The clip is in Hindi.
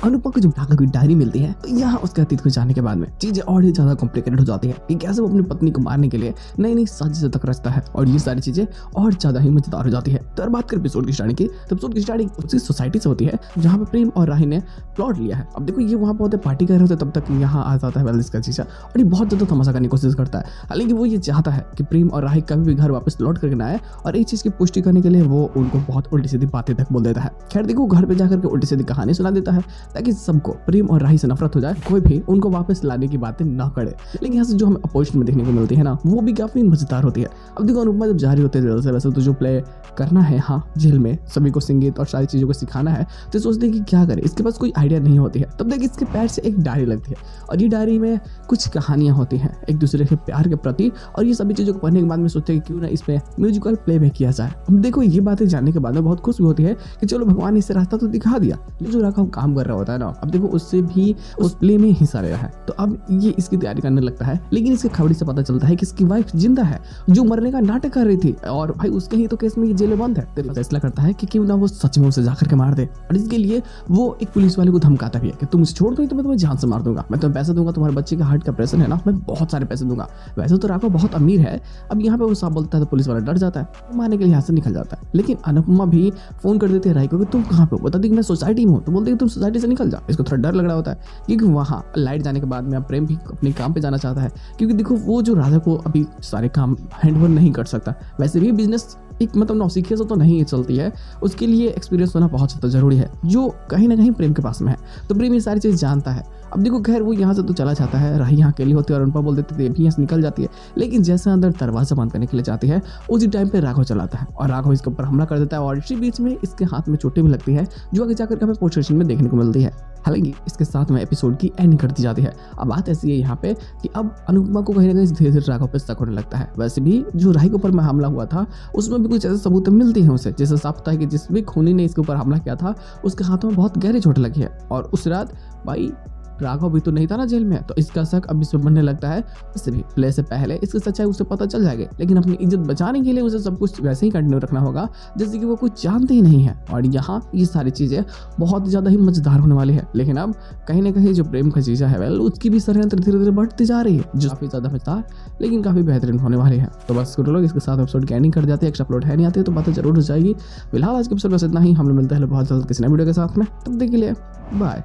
अनुपमा को जब ढाका की डायरी मिलती है तो यहाँ उसके अतीत को जानने के बाद में चीजें और ही ज्यादा कॉम्प्लिकेटेड हो जाती है कि कैसे वो अपनी पत्नी को मारने के लिए नई नई साजिशें तक रचता है और ये सारी चीजें और ज्यादा ही मजेदार हो जाती है। तो अगर बात करें एपिसोड की स्टार्टिंग की, तो एपिसोड की स्टार्टिंग उसी सोसाइटी से होती है जहाँ पे प्रेम और राही ने प्लॉट लिया है। अब देखो ये वहाँ पे होते पार्टी कर रहे होते, तब तक यहाँ आ जाता है वेल्स का जीजा और ये बहुत ज्यादा तमाशा करने की कोशिश करता है। हालांकि वो ये चाहता है कि प्रेम और राही कभी भी घर वापस लौट करके ना आए और एक चीज की पुष्टि करने के लिए वो उनको बहुत उल्टी सीधी बातें तक बोल देता है। खैर देखो घर पे जाकर के उल्टी सीधी कहानी सुना देता है ताकि सबको प्रेम और राही से नफरत हो जाए, कोई भी उनको वापस लाने की बातें ना करे। लेकिन यहाँ से जो हमें अपोजिशन में देखने को मिलती है ना, वो भी काफी मजेदार होती है। अब देखो अनुपमा जब जा रही होती है जेल से, वैसे तो जो प्ले करना है हाँ जेल में सभी को संगीत और सारी चीजों को सिखाना है, तो सोचते हैं कि क्या करे, इसके पास कोई आइडिया नहीं होती है। तब तक इसके पैर से एक डायरी लगती है और ये डायरी में कुछ कहानियां होती हैं एक दूसरे के प्यार के प्रति, और ये सभी चीजों को पढ़ने के बाद में सोचते हैं कि क्यों ना इसमें म्यूजिकल प्ले भी किया जाए। अब देखो ये बातें जानने के बाद में बहुत खुश भी होती है कि चलो भगवान इसे रास्ता तो दिखा दिया। लेकिन जो राघव काम कर रहा होता है ना, अब देखो उससे भी उस प्ले में हिस्सा ले रहा है, तो अब ये इसकी तैयारी करने लगता है। लेकिन इसके खबरी से पता चलता है कि इसकी वाइफ जिंदा है जो मरने का नाटक कर रही थी, और भाई उसके ही तो केस में ये जेल में बंद है। तो फैसला करता है कि क्यों ना वो सच में उसे जाकर के मार दे, और इसके लिए वो एक पुलिस वाले को धमकाता भी है कि तुम उसे छोड़ दो तो मैं तुम्हें जान से मार दूंगा, मैं तुम्हें पैसा दूंगा, तुम्हारे बच्चे का हार्ट का ऑपरेशन है ना, मैं बहुत सारे पैसे दूंगा। वैसे तो राघव बहुत अमीर है। अब यहाँ पे वो साफ बोलता है तो पुलिस वाला डर जाता है, मारने के लिए यहाँ से निकल जाता है। लेकिन अनुपमा भी फोन कर देती है राही को कि तुम कहाँ पे हो, बता दी कि मैं सोसाइटी में हूँ। तो बोलते हैं तुम सोसाइटी से निकल जाओ। इसको थोड़ा डर लग रहा होता है क्योंकि वहाँ लाइट जाने के बाद में प्रेम भी अपने काम पे जाना चाहता है, क्योंकि देखो वो जो राधा को अभी सारे काम हैंडओवर नहीं कर सकता। वैसे भी बिजनेस एक मतलब नौसिखिया से तो नहीं चलती है, उसके लिए एक्सपीरियंस होना बहुत ज़्यादा जरूरी है, जो कहीं ना कहीं प्रेम के पास में है। तो प्रेम ये सारी चीज़ जानता है। अब देखो खैर वो यहाँ से तो चला जाता है, राही यहाँ अकेली होती है और अनुपमा बोल देती है भी यहाँ से निकल जाती है। लेकिन जैसे अंदर दरवाजा बंद करने के लिए जाती है, उसी टाइम पे राघव चलाता है और राघव इसके ऊपर हमला कर देता है और इसी बीच में इसके हाथ में चोटें भी लगती है, जो आगे जाकर हमें पोस्ट सेशन में देखने को मिलती है। हालांकि इसके साथ में एपिसोड की एंड कर दी जाती है। अब बात ऐसी है यहाँ पे कि अब अनुपमा को कहीं ना कहीं धीरे धीरे राघव पे शक होने लगता है। वैसे भी जो राही के ऊपर में हमला हुआ था उसमें भी कुछ ऐसे सबूत मिलती हैं उसे, जैसे साफ होता है कि जिस भी खूनी ने इसके ऊपर हमला किया था उसके हाथों में बहुत गहरी चोट लगी है, और उस रात भाई राघव भी तो नहीं था ना जेल में, तो इसका शक अब इस पर बनने लगता है। इससे भी प्ले से पहले इसकी सच्चाई उसे पता चल जाएगी, लेकिन अपनी इज्जत बचाने के लिए उसे सब कुछ वैसे ही कंटिन्यू रखना होगा जैसे कि वो कुछ जानते ही नहीं है। और यहाँ ये सारी चीज़ें बहुत ज़्यादा ही मजेदार होने वाली है। लेकिन अब कहीं ना कहीं जो प्रेम का चीज़ है वेल उसकी भी षड्यंत्र धीरे धीरे बढ़ती जा रही है, जो काफ़ी ज़्यादा मजेदार लेकिन काफ़ी बेहतरीन होने वाली है। तो बस लोग इसके साथ एपिसोड की एंडिंग कर जाते हैं, एक्स्ट्रा अपलोड है नहीं आते तो बातें जरूर हो जाएगी। फिलहाल आज के एपिसोड बस इतना ही, हम लोग मिलते हैं बहुत जल्द किसी नए वीडियो के साथ में, तब तक के लिए बाय।